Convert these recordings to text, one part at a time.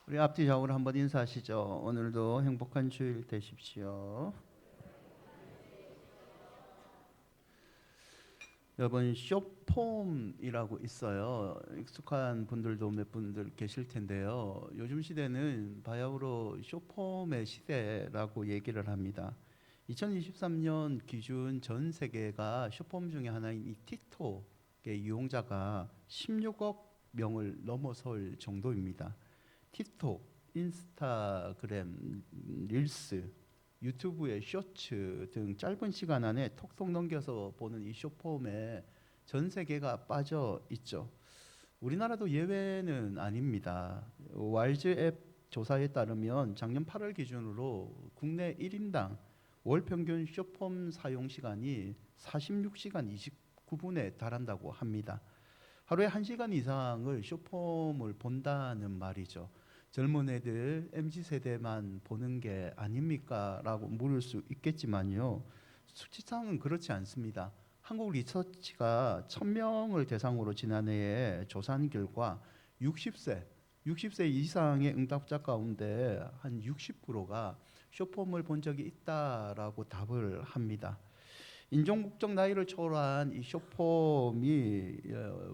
우리 앞뒤 좌우로 한번 인사하시죠. 오늘도 행복한 주일 되십시오. 여러분, 숏폼이라고 있어요. 익숙한 분들도 몇 분들 계실 텐데요. 요즘 시대는 바야흐로 숏폼의 시대라고 얘기를 합니다. 2023년 기준 전 세계가 숏폼 중에 하나인 이 틱톡의 이용자가 16억 명을 넘어설 정도입니다. 틱톡, 인스타그램, 릴스, 유튜브의 쇼츠 등 짧은 시간 안에 톡톡 넘겨서 보는 이 숏폼에 전 세계가 빠져 있죠. 우리나라도 예외는 아닙니다. 와일즈 앱 조사에 따르면 작년 8월 기준으로 국내 1인당 월 평균 숏폼 사용 시간이 46시간 29분에 달한다고 합니다. 하루에 1시간 이상을 숏폼을 본다는 말이죠. 젊은 애들 MZ세대만 보는 게 아닙니까? 라고 물을 수 있겠지만요. 수치상은 그렇지 않습니다. 한국 리서치가 1000명을 대상으로 지난해에 조사한 결과 60세 이상의 응답자 가운데 한 60%가 숏폼을 본 적이 있다라고 답을 합니다. 인종국적 나이를 초월한 이 숏폼이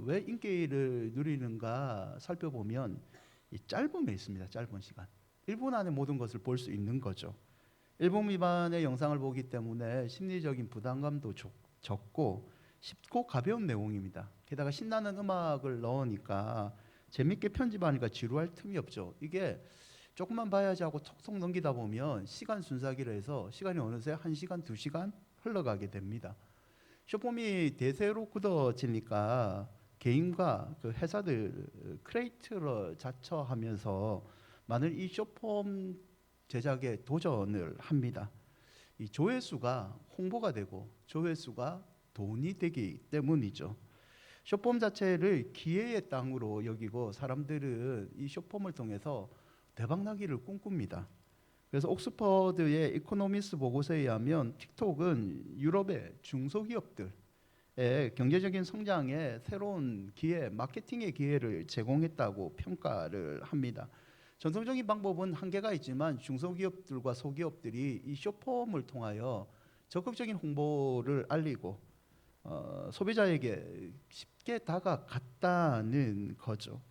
왜 인기를 누리는가 살펴보면 이 짧음에 있습니다. 짧은 시간. 1분 안에 모든 것을 볼 수 있는 거죠. 1분 미만의 영상을 보기 때문에 심리적인 부담감도 적고 쉽고 가벼운 내용입니다. 게다가 신나는 음악을 넣으니까 재밌게 편집하니까 지루할 틈이 없죠. 이게 조금만 봐야지 하고 톡톡 넘기다 보면 시간 순삭이라 해서 시간이 어느새 1시간, 2시간 흘러가게 됩니다. 숏폼이 대세로 굳어지니까 개인과 그 회사들 크리에이터를 자처하면서 많은 이 숏폼 제작에 도전을 합니다. 이 조회수가 홍보가 되고 조회수가 돈이 되기 때문이죠. 숏폼 자체를 기회의 땅으로 여기고 사람들은 이 숏폼을 통해서 대박나기를 꿈꿉니다. 그래서 옥스퍼드의 이코노미스 보고서에 의하면 틱톡은 유럽의 중소기업들의 경제적인 성장에 새로운 기회, 마케팅의 기회를 제공했다고 평가를 합니다. 전통적인 방법은 한계가 있지만 중소기업들과 소기업들이 이 숏폼을 통하여 적극적인 홍보를 알리고 소비자에게 쉽게 다가갔다는 거죠.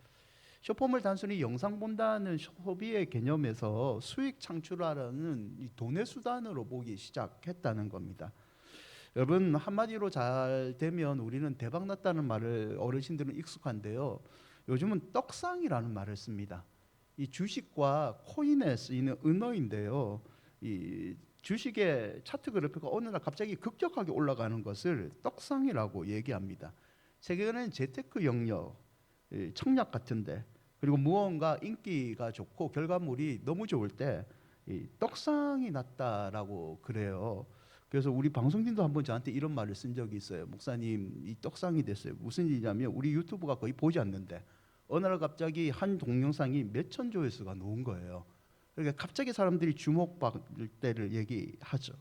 숏폼을 단순히 영상 본다는 소비의 개념에서 수익 창출하라는 이 돈의 수단으로 보기 시작했다는 겁니다. 여러분, 한마디로 잘 되면 우리는 대박 났다는 말을 어르신들은 익숙한데요. 요즘은 떡상이라는 말을 씁니다. 이 주식과 코인에 쓰이는 은어인데요. 이 주식의 차트 그래프가 어느 날 갑자기 급격하게 올라가는 것을 떡상이라고 얘기합니다. 최근에는 재테크 영역, 청약 같은데, 그리고 무언가 인기가 좋고 결과물이 너무 좋을 때 떡상이 났다라고 그래요. 그래서 우리 방송진도 한번 저한테 이런 말을 쓴 적이 있어요. 목사님, 이 떡상이 됐어요. 무슨 일이냐면 우리 유튜브가 거의 보지 않는데 어느 날 갑자기 한 동영상이 몇천 조회수가 나온 거예요. 그러니까 갑자기 사람들이 주목받을 때를 얘기하죠.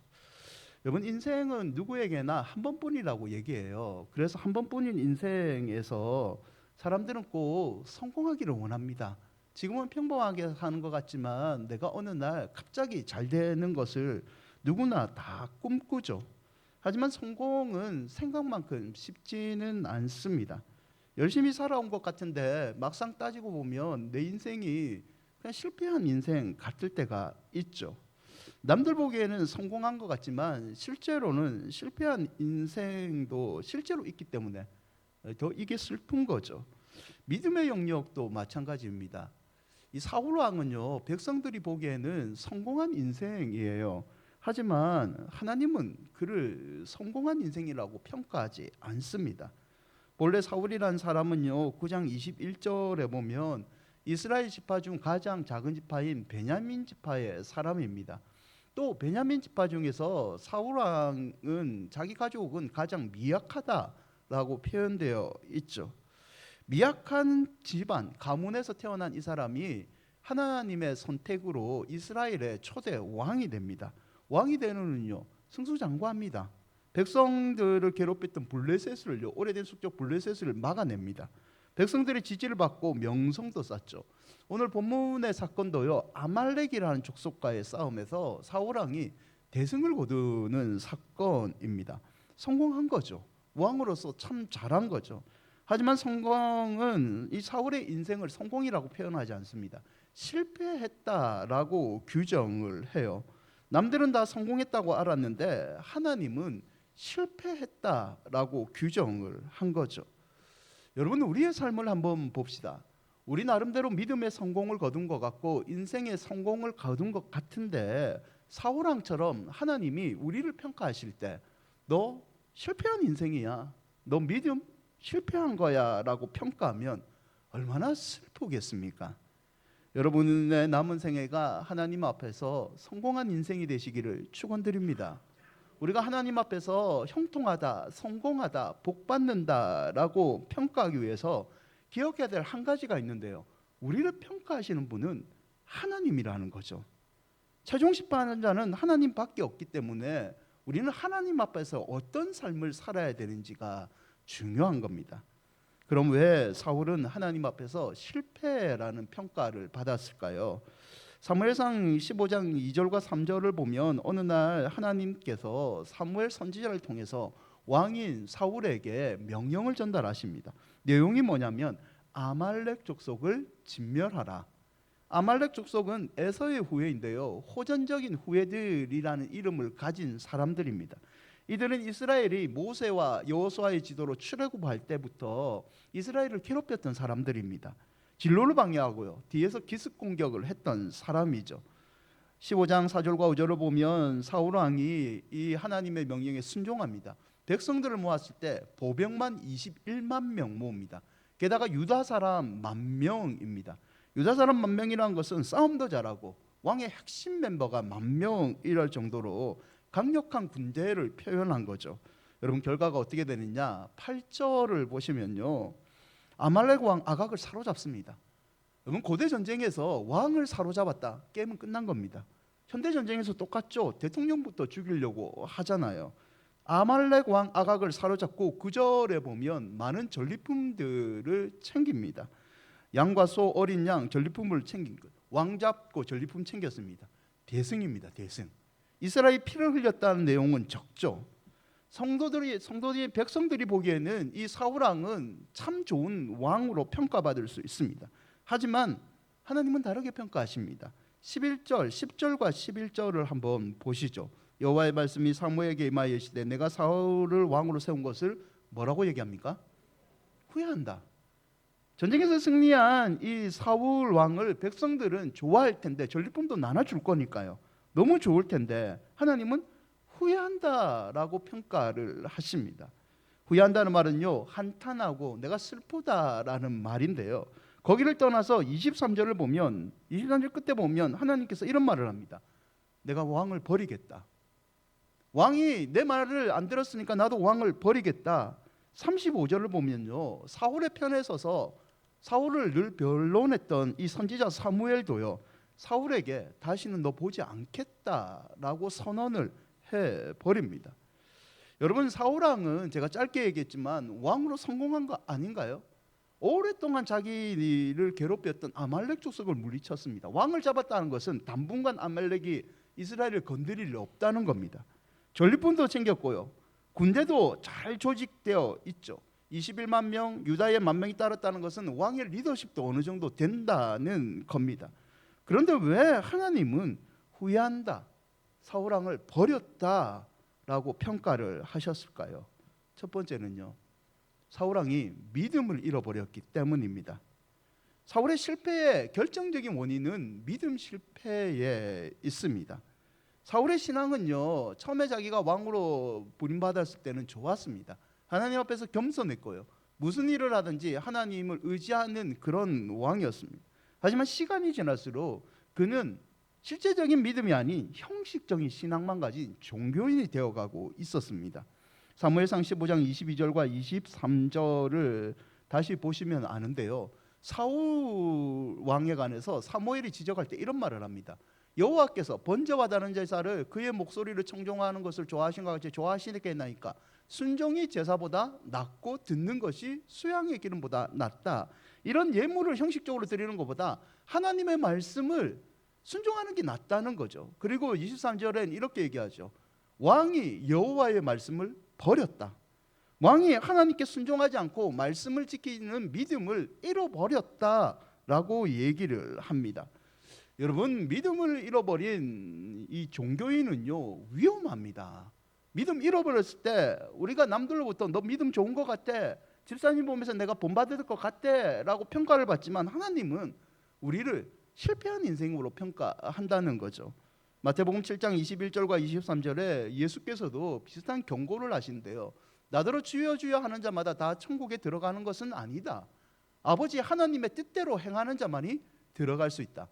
여러분, 인생은 누구에게나 한 번뿐이라고 얘기해요. 그래서 한 번뿐인 인생에서 사람들은 꼭 성공하기를 원합니다. 지금은 평범하게 사는 것 같지만 내가 어느 날 갑자기 잘 되는 것을 누구나 다 꿈꾸죠. 하지만 성공은 생각만큼 쉽지는 않습니다. 열심히 살아온 것 같은데 막상 따지고 보면 내 인생이 그냥 실패한 인생 같을 때가 있죠. 남들 보기에는 성공한 것 같지만 실제로는 실패한 인생도 실제로 있기 때문에 더 이게 슬픈 거죠. 믿음의 영역도 마찬가지입니다. 이 사울 왕은요, 백성들이 보기에는 성공한 인생이에요. 하지만 하나님은 그를 성공한 인생이라고 평가하지 않습니다. 본래 사울이라는 사람은요, 9장 21절에 보면 이스라엘 지파 중 가장 작은 지파인 베냐민 지파의 사람입니다. 또 베냐민 지파 중에서 사울 왕은 자기 가족은 가장 미약하다라고 표현되어 있죠. 미약한 집안, 가문에서 태어난 이 사람이 하나님의 선택으로 이스라엘의 초대 왕이 됩니다. 왕이 되는은요, 승수장구합니다. 백성들을 괴롭혔던 블레셋을 오래된 숙적 블레셋을 막아냅니다. 백성들의 지지를 받고 명성도 쌓죠. 오늘 본문의 사건도요, 아말렉이라는 족속과의 싸움에서 사울 왕이 대승을 거두는 사건입니다. 성공한 거죠. 왕으로서 참 잘한 거죠. 하지만 성공은 이 사울의 인생을 성공이라고 표현하지 않습니다. 실패했다라고 규정을 해요. 남들은 다 성공했다고 알았는데 하나님은 실패했다라고 규정을 한 거죠. 여러분, 우리의 삶을 한번 봅시다. 우리 나름대로 믿음의 성공을 거둔 것 같고 인생의 성공을 거둔 것 같은데 사울왕처럼 하나님이 우리를 평가하실 때 너 실패한 인생이야, 너 믿음 실패한 거야 라고 평가하면 얼마나 슬프겠습니까? 여러분의 남은 생애가 하나님 앞에서 성공한 인생이 되시기를 축원드립니다. 우리가 하나님 앞에서 형통하다, 성공하다, 복받는다 라고 평가하기 위해서 기억해야 될 한 가지가 있는데요, 우리를 평가하시는 분은 하나님이라는 거죠. 최종 심판하는 자는 하나님밖에 없기 때문에 우리는 하나님 앞에서 어떤 삶을 살아야 되는지가 중요한 겁니다. 그럼 왜 사울은 하나님 앞에서 실패라는 평가를 받았을까요? 사무엘상 15장 2절과 3절을 보면 어느 날 하나님께서 사무엘 선지자를 통해서 왕인 사울에게 명령을 전달하십니다. 내용이 뭐냐면 아말렉 족속을 진멸하라. 아말렉 족속은 에서의 후예인데요, 호전적인 후예들이라는 이름을 가진 사람들입니다. 이들은 이스라엘이 모세와 여호수아의 지도로 출애굽할 때부터 이스라엘을 괴롭혔던 사람들입니다. 진로를 방해하고요, 뒤에서 기습 공격을 했던 사람이죠. 15장 4절과 5절을 보면 사울 왕이 이 하나님의 명령에 순종합니다. 백성들을 모았을 때 보병만 21만 명 모읍니다. 게다가 유다 사람 10,000명입니다. 유다 사람 10,000명이라는 것은 싸움도 잘하고 왕의 핵심 멤버가 10,000명 이럴 정도로 강력한 군대를 표현한 거죠. 여러분, 결과가 어떻게 되느냐? 8절을 보시면요, 아말렉 왕 아각을 사로잡습니다. 여러분, 고대 전쟁에서 왕을 사로잡았다, 게임은 끝난 겁니다. 현대 전쟁에서 똑같죠. 대통령부터 죽이려고 하잖아요. 아말렉 왕 아각을 사로잡고 9절에 보면 많은 전리품들을 챙깁니다. 양과 소, 어린 양, 전리품을 챙긴 것. 왕 잡고 전리품 챙겼습니다. 대승입니다. 대승. 이스라엘이 피를 흘렸다는 내용은 적죠. 성도들이 백성들이 보기에는 이 사울 왕은 참 좋은 왕으로 평가받을 수 있습니다. 하지만 하나님은 다르게 평가하십니다. 11절, 10절과 11절을 한번 보시죠. 여호와의 말씀이 사무엘에게 임하여 이르시되 내가 사울을 왕으로 세운 것을 뭐라고 얘기합니까? 후회한다. 전쟁에서 승리한 이 사울 왕을 백성들은 좋아할 텐데 전리품도 나눠줄 거니까요, 너무 좋을 텐데 하나님은 후회한다라고 평가를 하십니다. 후회한다는 말은요, 한탄하고 내가 슬프다라는 말인데요, 거기를 떠나서 23절을 보면, 23절 끝에 보면 하나님께서 이런 말을 합니다. 내가 왕을 버리겠다. 왕이 내 말을 안 들었으니까 나도 왕을 버리겠다. 35절을 보면요, 사울의 편에 서서 사울을 늘 변론했던 이 선지자 사무엘도요, 사울에게 다시는 너 보지 않겠다라고 선언을 해버립니다. 여러분, 사울 왕은 제가 짧게 얘기했지만 왕으로 성공한 거 아닌가요? 오랫동안 자기를 괴롭혔던 아말렉 족속을 물리쳤습니다. 왕을 잡았다는 것은 당분간 아말렉이 이스라엘을 건드릴 일 없다는 겁니다. 전리품도 챙겼고요, 군대도 잘 조직되어 있죠. 21만 명, 유다의 10,000명이 따랐다는 것은 왕의 리더십도 어느 정도 된다는 겁니다. 그런데 왜 하나님은 후회한다, 사울 왕을 버렸다라고 평가를 하셨을까요? 첫 번째는요, 사울 왕이 믿음을 잃어버렸기 때문입니다. 사울의 실패의 결정적인 원인은 믿음 실패에 있습니다. 사울의 신앙은요, 처음에 자기가 왕으로 부림받았을 때는 좋았습니다. 하나님 앞에서 겸손했고요, 무슨 일을 하든지 하나님을 의지하는 그런 왕이었습니다. 하지만 시간이 지날수록 그는 실제적인 믿음이 아닌 형식적인 신앙만 가진 종교인이 되어가고 있었습니다. 사무엘상 15장 22절과 23절을 다시 보시면 아는데요, 사울 왕에 관해서 사무엘이 지적할 때 이런 말을 합니다. 여호와께서 번제와 다른 제사를 그의 목소리를 청종하는 것을 좋아하신 것 같이 좋아하시겠나이까. 순종이 제사보다 낫고 듣는 것이 수양의 기름보다 낫다. 이런 예물을 형식적으로 드리는 것보다 하나님의 말씀을 순종하는 게 낫다는 거죠. 그리고 23절엔 이렇게 얘기하죠. 왕이 여호와의 말씀을 버렸다. 왕이 하나님께 순종하지 않고 말씀을 지키는 믿음을 잃어버렸다라고 얘기를 합니다. 여러분, 믿음을 잃어버린 이 종교인은요 위험합니다. 믿음 잃어버렸을 때 우리가 남들로부터 너 믿음 좋은 것 같아, 집사님 보면서 내가 본받을 것 같아 라고 평가를 받지만 하나님은 우리를 실패한 인생으로 평가한다는 거죠. 마태복음 7장 21절과 23절에 예수께서도 비슷한 경고를 하신대요. 나더러 주여 주여 하는 자마다 다 천국에 들어가는 것은 아니다. 아버지 하나님의 뜻대로 행하는 자만이 들어갈 수 있다.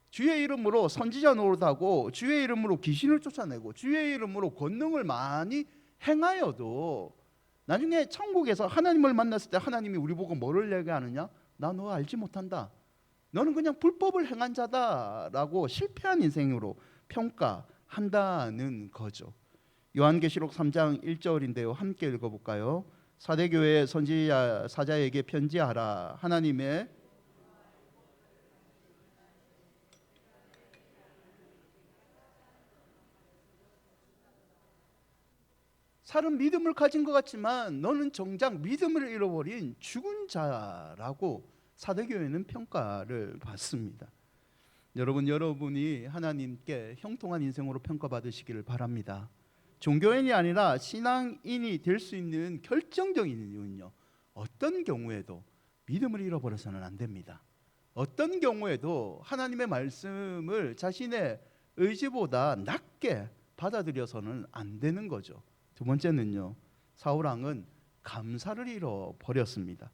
주의 이름으로 선지자 노릇하고 주의 이름으로 귀신을 쫓아내고 주의 이름으로 권능을 많이 행하여도 나중에 천국에서 하나님을 만났을 때 하나님이 우리 보고 뭐를 얘기하느냐? 나 너 알지 못한다. 너는 그냥 불법을 행한 자다라고 실패한 인생으로 평가한다는 거죠. 요한계시록 3장 1절인데요. 함께 읽어볼까요? 사대교회 선지자 사자에게 편지하라. 하나님의 살은 믿음을 가진 것 같지만 너는 정작 믿음을 잃어버린 죽은 자라고 사대교회는 평가를 받습니다. 여러분이 하나님께 형통한 인생으로 평가받으시기를 바랍니다. 종교인이 아니라 신앙인이 될 수 있는 결정적인 이유는요, 어떤 경우에도 믿음을 잃어버려서는 안 됩니다. 어떤 경우에도 하나님의 말씀을 자신의 의지보다 낮게 받아들여서는 안 되는 거죠. 두 번째는요, 사울왕은 감사를 잃어버렸습니다.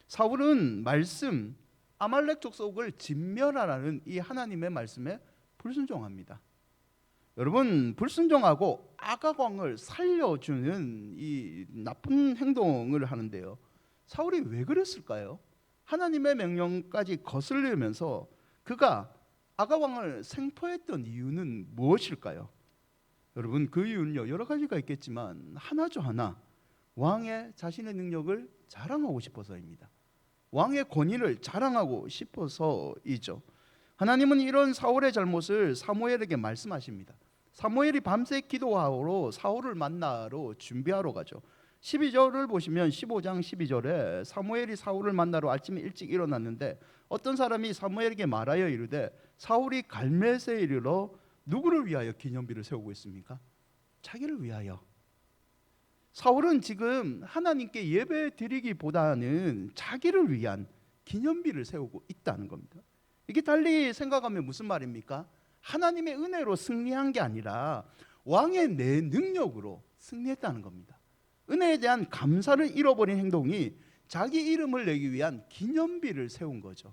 사울은 말씀 아말렉 족속을 진멸하라는 이 하나님의 말씀에 불순종합니다. 여러분, 불순종하고 아각 왕을 살려주는 이 나쁜 행동을 하는데요, 사울이 왜 그랬을까요? 하나님의 명령까지 거슬리면서 그가 아각 왕을 생포했던 이유는 무엇일까요? 여러분, 그 이유는요 여러 가지가 있겠지만 하나죠. 하나, 왕의 자신의 능력을 자랑하고 싶어서입니다. 왕의 권위를 자랑하고 싶어서이죠. 하나님은 이런 사울의 잘못을 사무엘에게 말씀하십니다. 사무엘이 밤새 기도하러 사울을 만나러 준비하러 가죠. 12절을 보시면 15장 12절에 사무엘이 사울을 만나러 아침에 일찍 일어났는데 어떤 사람이 사무엘에게 말하여 이르되 사울이 갈멜세에 이르러 누구를 위하여 기념비를 세우고 있습니까? 자기를 위하여. 사울은 지금 하나님께 예배 드리기보다는 자기를 위한 기념비를 세우고 있다는 겁니다. 이게 달리 생각하면 무슨 말입니까? 하나님의 은혜로 승리한 게 아니라 왕의 내 능력으로 승리했다는 겁니다. 은혜에 대한 감사를 잃어버린 행동이 자기 이름을 내기 위한 기념비를 세운 거죠.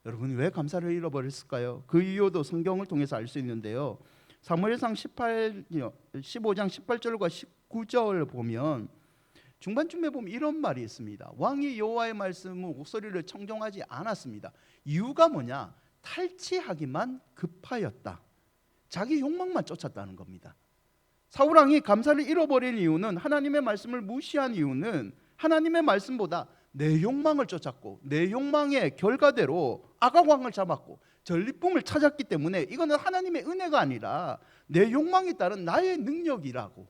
여러분, 왜 감사를 잃어버렸을까요? 그 이유도 성경을 통해서 알 수 있는데요. 사무엘상 15장 18절과 19절 보면 중반쯤에 보면 이런 말이 있습니다. 왕이 여호와의 말씀을 목소리를 청종하지 않았습니다. 이유가 뭐냐? 탈취하기만 급하였다. 자기 욕망만 쫓았다는 겁니다. 사울왕이 감사를 잃어버린 이유는, 하나님의 말씀을 무시한 이유는 하나님의 말씀보다 내 욕망을 쫓았고 내 욕망의 결과대로 아각 왕을 잡았고 전리품을 찾았기 때문에 이거는 하나님의 은혜가 아니라 내 욕망에 따른 나의 능력이라고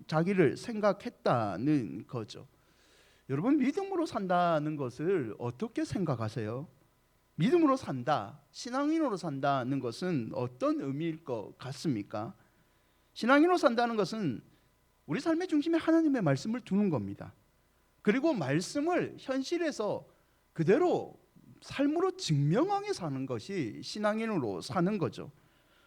자기를 생각했다는 거죠. 여러분, 믿음으로 산다는 것을 어떻게 생각하세요? 믿음으로 산다, 신앙인으로 산다는 것은 어떤 의미일 것 같습니까? 신앙인으로 산다는 것은 우리 삶의 중심에 하나님의 말씀을 두는 겁니다. 그리고 말씀을 현실에서 그대로 삶으로 증명하게 사는 것이 신앙인으로 사는 거죠.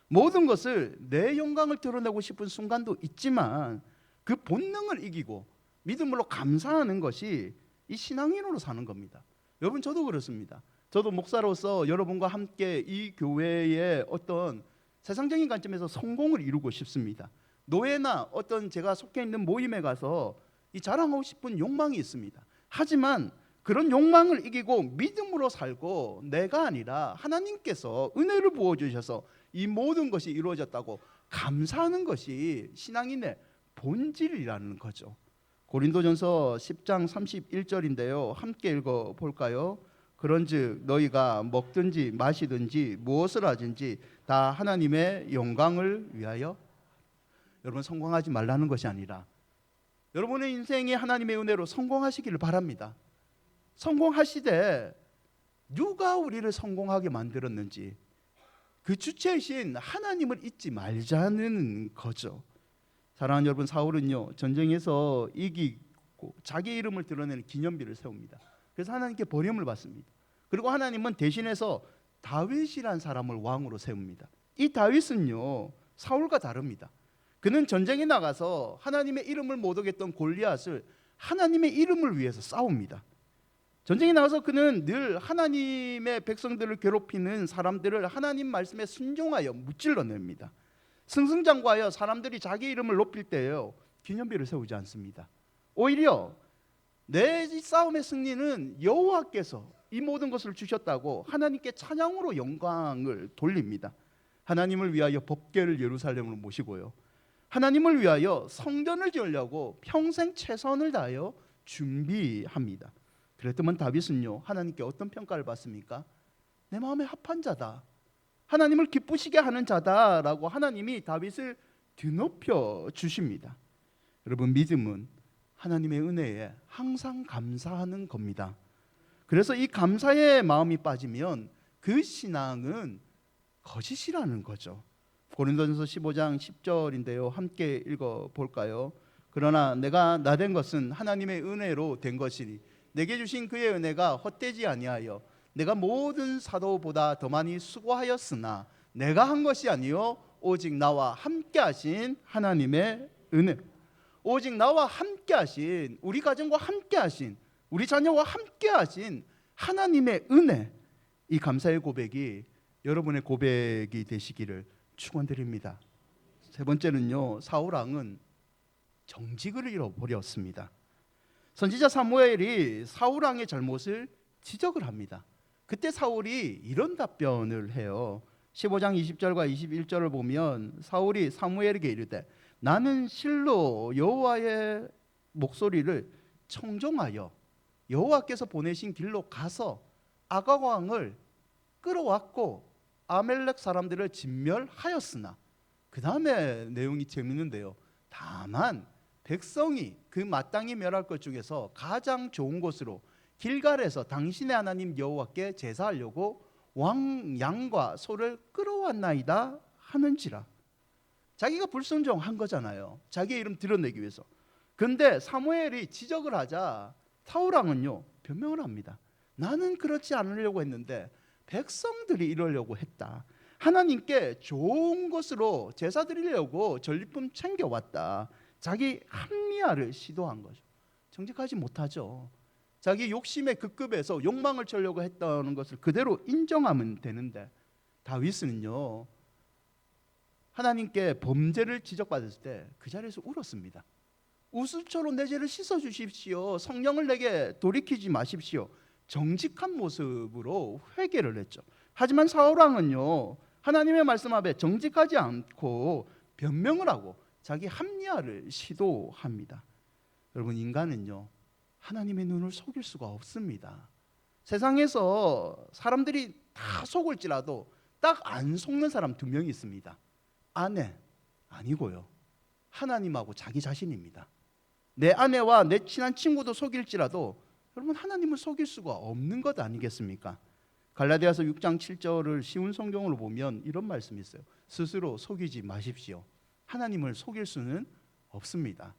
모든 것을 내 영광을 드러내고 싶은 순간도 있지만 그 본능을 이기고 믿음으로 감사하는 것이 이 신앙인으로 사는 겁니다. 여러분, 저도 그렇습니다. 저도 목사로서 여러분과 함께 이 교회의 어떤 세상적인 관점에서 성공을 이루고 싶습니다. 노예나 어떤 제가 속해 있는 모임에 가서 이 자랑하고 싶은 욕망이 있습니다. 하지만 그런 욕망을 이기고 믿음으로 살고 내가 아니라 하나님께서 은혜를 부어주셔서 이 모든 것이 이루어졌다고 감사하는 것이 신앙인의 본질이라는 거죠. 고린도전서 10장 31절인데요. 함께 읽어 볼까요? 그런즉 너희가 먹든지 마시든지 무엇을 하든지 다 하나님의 영광을 위하여. 여러분, 성공하지 말라는 것이 아니라 여러분의 인생이 하나님의 은혜로 성공하시기를 바랍니다. 성공하시되 누가 우리를 성공하게 만들었는지 그 주체이신 하나님을 잊지 말자는 거죠. 사랑하는 여러분, 사울은요 전쟁에서 이기고 자기 이름을 드러내는 기념비를 세웁니다. 그래서 하나님께 버림을 받습니다. 그리고 하나님은 대신해서 다윗이란 사람을 왕으로 세웁니다. 이 다윗은요 사울과 다릅니다. 그는 전쟁에 나가서 하나님의 이름을 못 어겼던 골리앗을 하나님의 이름을 위해서 싸웁니다. 전쟁에 나가서 그는 늘 하나님의 백성들을 괴롭히는 사람들을 하나님 말씀에 순종하여 무찔러냅니다. 승승장구하여 사람들이 자기 이름을 높일 때요 기념비를 세우지 않습니다. 오히려 내 싸움의 승리는 여호와께서 이 모든 것을 주셨다고 하나님께 찬양으로 영광을 돌립니다. 하나님을 위하여 법궤를 예루살렘으로 모시고요, 하나님을 위하여 성전을 지으려고 평생 최선을 다하여 준비합니다. 그랬더니 다윗은요 하나님께 어떤 평가를 받습니까? 내 마음에 합한 자다, 하나님을 기쁘시게 하는 자다라고 하나님이 다윗을 뒤높여 주십니다. 여러분, 믿음은 하나님의 은혜에 항상 감사하는 겁니다. 그래서 이 감사의 마음이 빠지면 그 신앙은 거짓이라는 거죠. 고린도전서 15장 10절인데요. 함께 읽어볼까요? 그러나 내가 나된 것은 하나님의 은혜로 된 것이니 내게 주신 그의 은혜가 헛되지 아니하여 내가 모든 사도보다 더 많이 수고하였으나 내가 한 것이 아니요 오직 나와 함께 하신 하나님의 은혜. 오직 나와 함께 하신, 우리 가정과 함께 하신, 우리 자녀와 함께 하신 하나님의 은혜. 이 감사의 고백이 여러분의 고백이 되시기를 축원드립니다. 세 번째는요, 사울 왕은 정직을 잃어버렸습니다. 선지자 사무엘이 사울 왕의 잘못을 지적을 합니다. 그때 사울이 이런 답변을 해요. 15장 20절과 21절을 보면 사울이 사무엘에게 이르되 나는 실로 여호와의 목소리를 청종하여 여호와께서 보내신 길로 가서 아각 왕을 끌어왔고 아멜렉 사람들을 진멸하였으나, 그 다음에 내용이 재밌는데요, 다만 백성이 그 마땅히 멸할 것 중에서 가장 좋은 곳으로 길갈에서 당신의 하나님 여호와께 제사하려고 왕 양과 소를 끌어왔나이다 하는지라. 자기가 불순종한 거잖아요, 자기 이름 드러내기 위해서. 그런데 사무엘이 지적을 하자 사울 왕은요 변명을 합니다. 나는 그렇지 않으려고 했는데 백성들이 이러려고 했다. 하나님께 좋은 것으로 제사 드리려고 전리품 챙겨왔다. 자기 합리화를 시도한 거죠. 정직하지 못하죠. 자기 욕심의 급급해서 욕망을 채우려고 했다는 것을 그대로 인정하면 되는데, 다윗은요 하나님께 범죄를 지적받았을 때 그 자리에서 울었습니다. 우수처럼 내 죄를 씻어주십시오, 성령을 내게 돌이키지 마십시오. 정직한 모습으로 회개를 했죠. 하지만 사울왕은요 하나님의 말씀 앞에 정직하지 않고 변명을 하고 자기 합리화를 시도합니다. 여러분, 인간은요 하나님의 눈을 속일 수가 없습니다. 세상에서 사람들이 다 속을지라도 딱 안 속는 사람 두 명이 있습니다. 아내 아니고요, 하나님하고 자기 자신입니다. 내 아내와 내 친한 친구도 속일지라도 여러분 하나님을 속일 수가 없는 것 아니겠습니까? 갈라디아서 6장 7절을 쉬운 성경으로 보면 이런 말씀이 있어요. 스스로 속이지 마십시오. 하나님을 속일 수는 없습니다.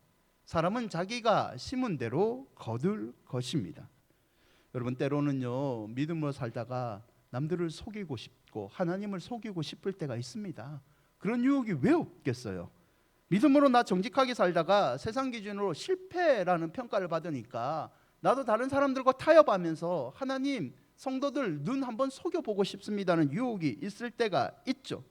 사람은 자기가 심은 대로 거둘 것입니다. 여러분, 때로는요 믿음으로 살다가 남들을 속이고 싶고 하나님을 속이고 싶을 때가 있습니다. 그런 유혹이 왜 없겠어요? 믿음으로 나 정직하게 살다가 세상 기준으로 실패라는 평가를 받으니까 나도 다른 사람들과 타협하면서 하나님, 성도들 눈 한번 속여보고 싶습니다는 유혹이 있을 때가 있죠.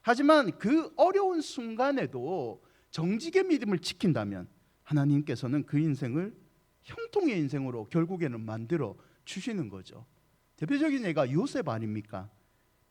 하지만 그 어려운 순간에도 정직의 믿음을 지킨다면 하나님께서는 그 인생을 형통의 인생으로 결국에는 만들어 주시는 거죠. 대표적인 예가 요셉 아닙니까?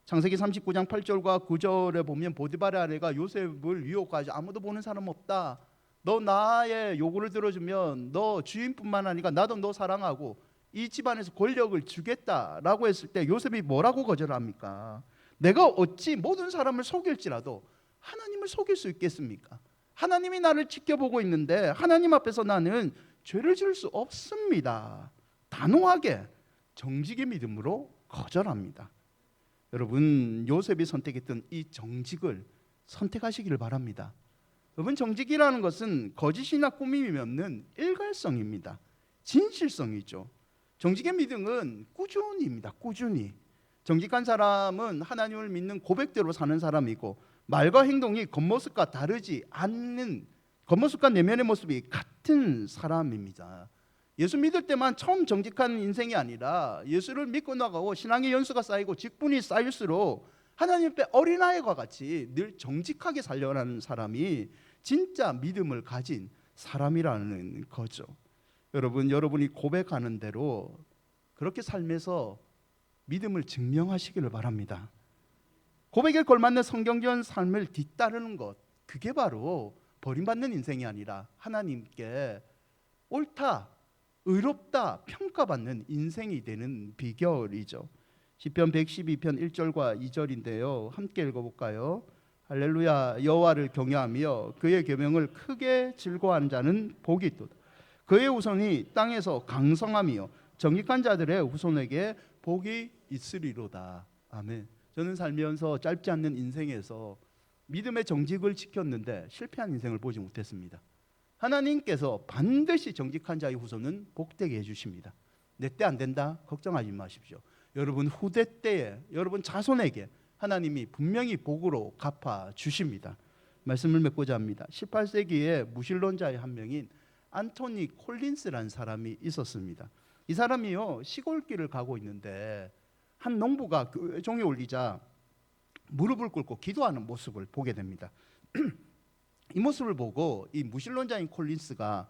창세기 39장 8절과 9절에 보면 보디발의 아내가 요셉을 유혹하지 아무도 보는 사람 없다. 너 나의 요구를 들어주면 너 주인뿐만 아니라 나도 너 사랑하고 이 집안에서 권력을 주겠다라고 했을 때 요셉이 뭐라고 거절합니까? 내가 어찌 모든 사람을 속일지라도 하나님을 속일 수 있겠습니까? 하나님이 나를 지켜보고 있는데 하나님 앞에서 나는 죄를 지을 수 없습니다. 단호하게 정직의 믿음으로 거절합니다. 여러분, 요셉이 선택했던 이 정직을 선택하시기를 바랍니다. 여러분, 정직이라는 것은 거짓이나 꾸밈이 없는 일관성입니다. 진실성이죠. 정직의 믿음은 꾸준히입니다. 꾸준히. 정직한 사람은 하나님을 믿는 고백대로 사는 사람이고 말과 행동이 겉모습과 다르지 않는, 겉모습과 내면의 모습이 같은 사람입니다. 예수 믿을 때만 처음 정직한 인생이 아니라 예수를 믿고 나가고 신앙의 연수가 쌓이고 직분이 쌓일수록 하나님 앞에 어린아이와 같이 늘 정직하게 살려가는 사람이 진짜 믿음을 가진 사람이라는 거죠. 여러분, 여러분이 고백하는 대로 그렇게 삶에서 믿음을 증명하시기를 바랍니다. 고백에 걸맞는 성경적인 삶을 뒤따르는 것, 그게 바로 버림받는 인생이 아니라 하나님께 옳다, 의롭다 평가받는 인생이 되는 비결이죠. 시편 112편 1절과 2절인데요. 함께 읽어볼까요? 할렐루야. 여호와를 경외하며 그의 계명을 크게 즐거워하는 자는 복이 있도다. 그의 후손이 땅에서 강성하며 정직한 자들의 후손에게 복이 있으리로다. 아멘. 저는 살면서 짧지 않는 인생에서 믿음의 정직을 지켰는데 실패한 인생을 보지 못했습니다. 하나님께서 반드시 정직한 자의 후손은 복되게 해주십니다. 내 때 안 된다? 걱정하지 마십시오. 여러분 후대 때에 여러분 자손에게 하나님이 분명히 복으로 갚아 주십니다. 말씀을 맺고자 합니다. 18세기에 무신론자의 한 명인 안토니 콜린스라는 사람이 있었습니다. 이 사람이요 시골길을 가고 있는데 한 농부가 교회 종이 울리자 무릎을 꿇고 기도하는 모습을 보게 됩니다. 이 모습을 보고 이 무신론자인 콜린스가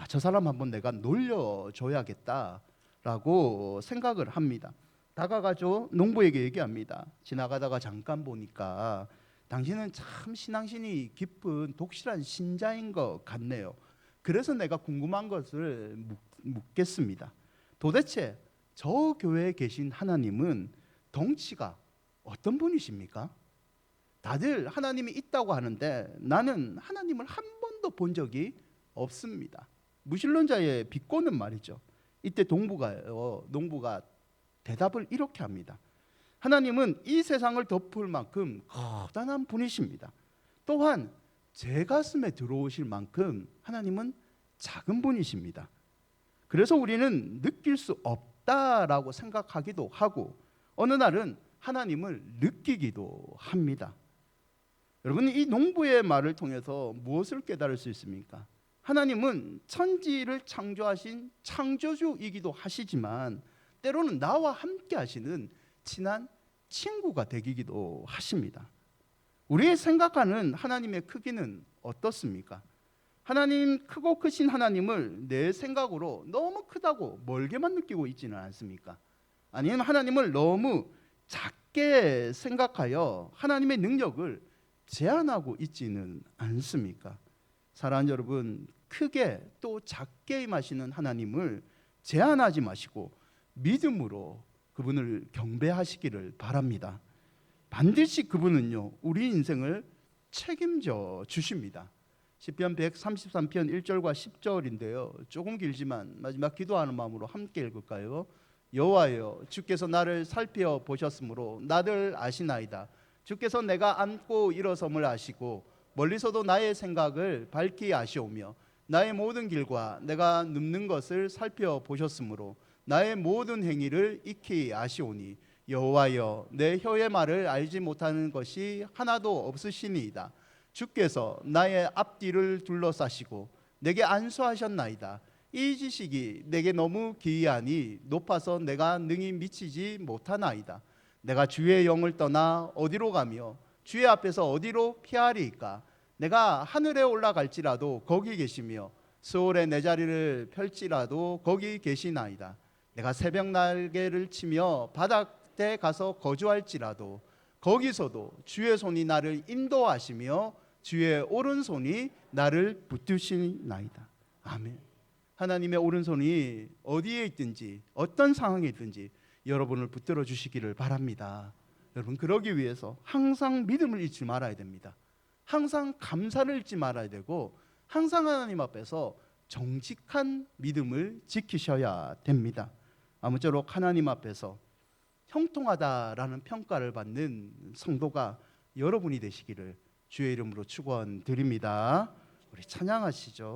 저 사람 한번 내가 놀려줘야겠다라고 생각을 합니다. 다가가죠. 농부에게 얘기합니다. 지나가다가 잠깐 보니까 당신은 참 신앙심이 깊은 독실한 신자인 것 같네요. 그래서 내가 궁금한 것을 묻겠습니다. 도대체 저 교회에 계신 하나님은 덩치가 어떤 분이십니까? 다들 하나님이 있다고 하는데 나는 하나님을 한 번도 본 적이 없습니다. 무신론자의 비꼬는 말이죠. 이때 농부가 대답을 이렇게 합니다. 하나님은 이 세상을 덮을 만큼 거대한 분이십니다. 또한 제 가슴에 들어오실 만큼 하나님은 작은 분이십니다. 그래서 우리는 느낄 수 없다라고 생각하기도 하고 어느 날은 하나님을 느끼기도 합니다. 여러분, 이 농부의 말을 통해서 무엇을 깨달을 수 있습니까? 하나님은 천지를 창조하신 창조주이기도 하시지만 때로는 나와 함께 하시는 친한 친구가 되기도 하십니다. 우리의 생각하는 하나님의 크기는 어떻습니까? 하나님, 크고 크신 하나님을 내 생각으로 너무 크다고 멀게만 느끼고 있지는 않습니까? 아니면 하나님을 너무 작게 생각하여 하나님의 능력을 제한하고 있지는 않습니까? 사랑하는 여러분, 크게 또 작게 임하시는 하나님을 제한하지 마시고 믿음으로 그분을 경배하시기를 바랍니다. 반드시 그분은요 우리 인생을 책임져 주십니다. 시편 133편 1절과 10절인데요 조금 길지만 마지막 기도하는 마음으로 함께 읽을까요? 여호와여, 주께서 나를 살펴보셨으므로 나를 아시나이다. 주께서 내가 앉고 일어섬을 아시고 멀리서도 나의 생각을 밝히 아시오며 나의 모든 길과 내가 눕는 것을 살펴보셨으므로 나의 모든 행위를 익히 아시오니 여호와여, 내 혀의 말을 알지 못하는 것이 하나도 없으시니이다. 주께서 나의 앞뒤를 둘러싸시고 내게 안수하셨나이다. 이 지식이 내게 너무 기이하니 높아서 내가 능히 미치지 못하나이다. 내가 주의 영을 떠나 어디로 가며 주의 앞에서 어디로 피하리이까? 내가 하늘에 올라갈지라도 거기 계시며 수월에 내 자리를 펼지라도 거기 계시나이다. 내가 새벽 날개를 치며 바닥에 가서 거주할지라도 거기서도 주의 손이 나를 인도하시며 주의 오른손이 나를 붙드시나이다. 아멘. 하나님의 오른손이 어디에 있든지 어떤 상황에 있든지 여러분을 붙들어 주시기를 바랍니다. 여러분, 그러기 위해서 항상 믿음을 잃지 말아야 됩니다. 항상 감사를 잃지 말아야 되고 항상 하나님 앞에서 정직한 믿음을 지키셔야 됩니다. 아무쪼록 하나님 앞에서 형통하다라는 평가를 받는 성도가 여러분이 되시기를 주의 이름으로 축원드립니다. 우리 찬양하시죠.